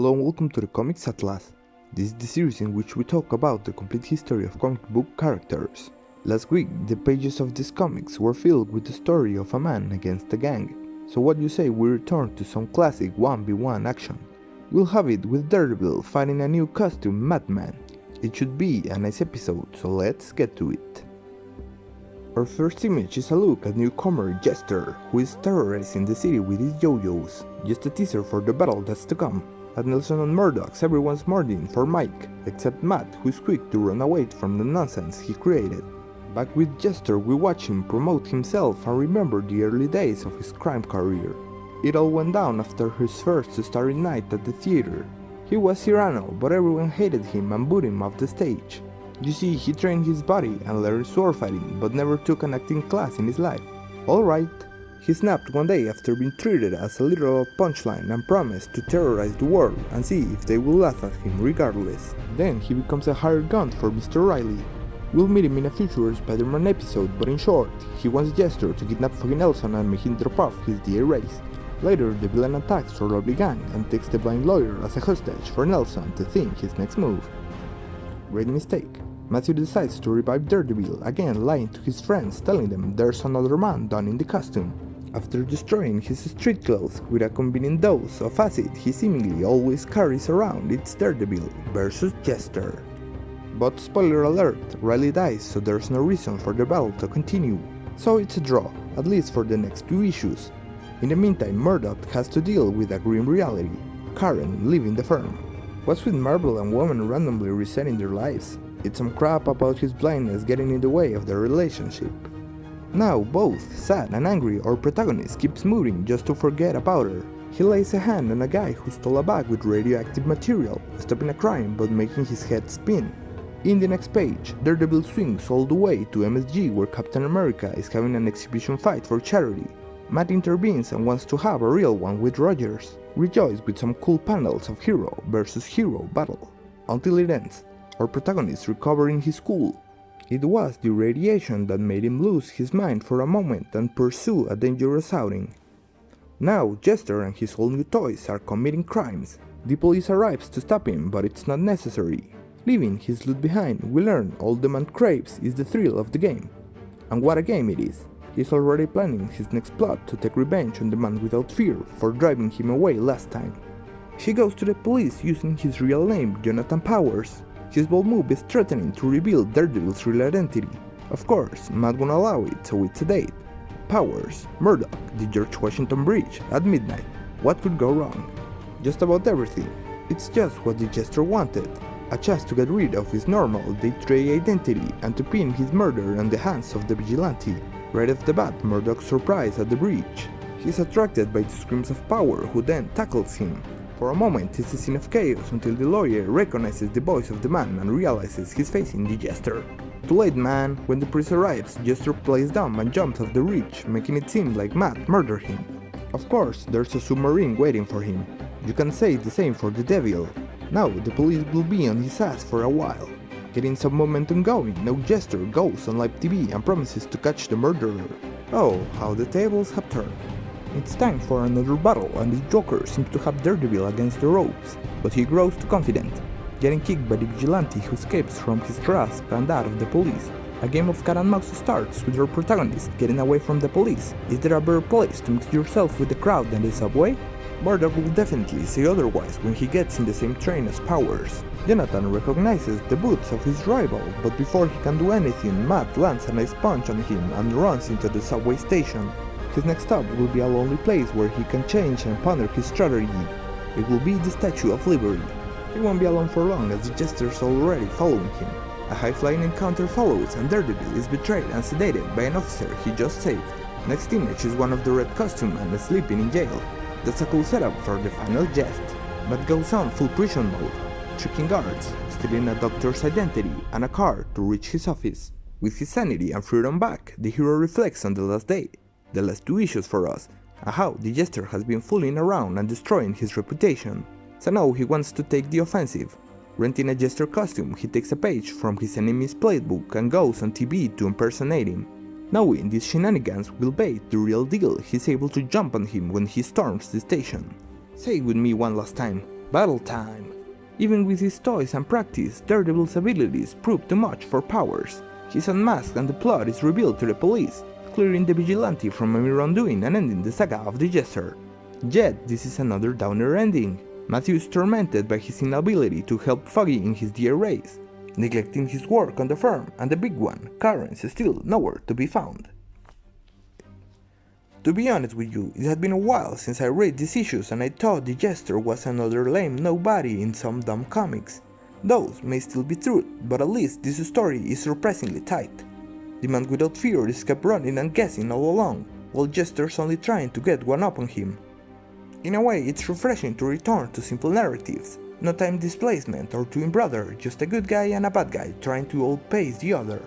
Hello and welcome to the Comics Atlas. This is the series in which we talk about the complete history of comic book characters. Last week, the pages of these comics were filled with the story of a man against a gang. So what do you say we return to some classic 1v1 action? We'll have it with Daredevil fighting a new costume Madman. It should be a nice episode, so let's get to it. Our first image is a look at newcomer Jester, who is terrorizing the city with his yo-yos, just a teaser for the battle that's to come. At Nelson and Murdoch's, everyone's mourning for Mike, except Matt, who is quick to run away from the nonsense he created. Back with Jester, we watch him promote himself and remember the early days of his crime career. It all went down after his first starring night at the theater. He was Cyrano, but everyone hated him and booed him off the stage. You see, he trained his body and learned sword fighting, but never took an acting class in his life. Alright. He snapped one day after being treated as a literal punchline and promised to terrorize the world and see if they will laugh at him regardless. Then he becomes a hired gun for Mr. Riley. We'll meet him in a future Spider-Man episode, but in short, he wants Jester to kidnap fucking Nelson and make him drop off his DA race. Later, the villain attacks our lovely gang and takes the blind lawyer as a hostage for Nelson to think his next move. Great mistake. Matthew decides to revive Daredevil, again lying to his friends, telling them there's another man donning the costume. After destroying his street clothes with a convenient dose of acid he seemingly always carries around, it's Daredevil versus Jester. But spoiler alert, Riley dies, so there's no reason for the battle to continue. So it's a draw, at least for the next 2 issues. In the meantime, Murdoch has to deal with a grim reality, Karen leaving the firm. What's with Marvel and women randomly resetting their lives? It's some crap about his blindness getting in the way of their relationship. Now, both sad and angry, our protagonist keeps moving just to forget about her. He lays a hand on a guy who stole a bag with radioactive material, stopping a crime but making his head spin. In the next page, Daredevil swings all the way to MSG where Captain America is having an exhibition fight for charity. Matt intervenes and wants to have a real one with Rogers. Rejoice with some cool panels of hero versus hero battle. Until it ends. Our protagonist recovering his cool. It was the radiation that made him lose his mind for a moment and pursue a dangerous outing. Now Jester and his all new toys are committing crimes. The police arrives to stop him, but it's not necessary. Leaving his loot behind, we learn all the man craves is the thrill of the game. And what a game it is. He's already planning his next plot to take revenge on the man without fear for driving him away last time. He goes to the police using his real name, Jonathan Powers. His bold move is threatening to reveal Daredevil's real identity. Of course, Matt won't allow it, so it's a date. Powers, Murdoch, the George Washington Bridge, at midnight. What could go wrong? Just about everything. It's just what the Jester wanted. A chance to get rid of his normal day-to-day identity and to pin his murder on the hands of the vigilante. Right off the bat, Murdoch's surprised at the bridge. He's attracted by the screams of Power, who then tackles him. For a moment, it's a scene of chaos until the lawyer recognizes the voice of the man and realizes he's facing the Jester. Too late, man. When the priest arrives, Jester plays dumb and jumps off the ridge, making it seem like Matt murdered him. Of course, there's a submarine waiting for him. You can say the same for the Devil. Now, the police will be on his ass for a while. Getting some momentum going, now Jester goes on live TV and promises to catch the murderer. Oh, how the tables have turned. It's time for another battle and the Joker seems to have Daredevil against the ropes, but he grows too confident, getting kicked by the vigilante who escapes from his grasp and that of the police. A game of cat and mouse starts with your protagonist getting away from the police. Is there a better place to mix yourself with the crowd than the subway? Murdoch will definitely say otherwise when he gets in the same train as Powers. Jonathan recognizes the boots of his rival, but before he can do anything, Matt lands a nice punch on him and runs into the subway station. His next stop will be a lonely place where he can change and ponder his strategy. It will be the Statue of Liberty. He won't be alone for long as the Jester's already following him. A high-flying encounter follows and Daredevil is betrayed and sedated by an officer he just saved. Next image is one of the red costume and sleeping in jail. That's a cool setup for the final jest. But goes on full prison mode, tricking guards, stealing a doctor's identity and a car to reach his office. With his sanity and freedom back, the hero reflects on the last day. The last 2 issues for us, and how the Jester has been fooling around and destroying his reputation. So now he wants to take the offensive. Renting a Jester costume, he takes a page from his enemy's playbook and goes on TV to impersonate him. Knowing these shenanigans will bait the real deal, he's able to jump on him when he storms the station. Say it with me one last time. Battle time! Even with his toys and practice, Daredevil's abilities prove too much for Powers. He's unmasked and the plot is revealed to the police, clearing the vigilante from a mere undoing and ending the saga of the Jester. Yet, this is another downer ending. Matthew is tormented by his inability to help Foggy in his DA race, neglecting his work on the farm, and the big one, Karen, is still nowhere to be found. To be honest with you, it had been a while since I read these issues and I thought the Jester was another lame nobody in some dumb comics. Those may still be true, but at least this story is surprisingly tight. The man without fear is kept running and guessing all along, while Jester's only trying to get one up on him. In a way, it's refreshing to return to simple narratives, no time displacement or twin brother, just a good guy and a bad guy trying to outpace the other.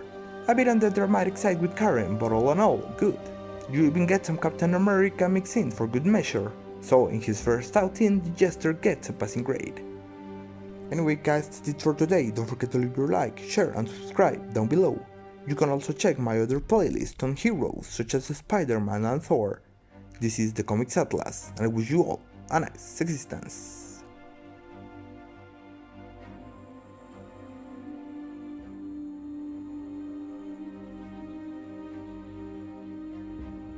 A bit on the dramatic side with Karen, but all in all, good. You even get some Captain America mixed in for good measure, so in his first outing, the Jester gets a passing grade. Anyway guys, that's it for today. Don't forget to leave your like, share and subscribe down below. You can also check my other playlist on heroes such as Spider-Man and Thor. This is the Comics Atlas, and I wish you all a nice existence.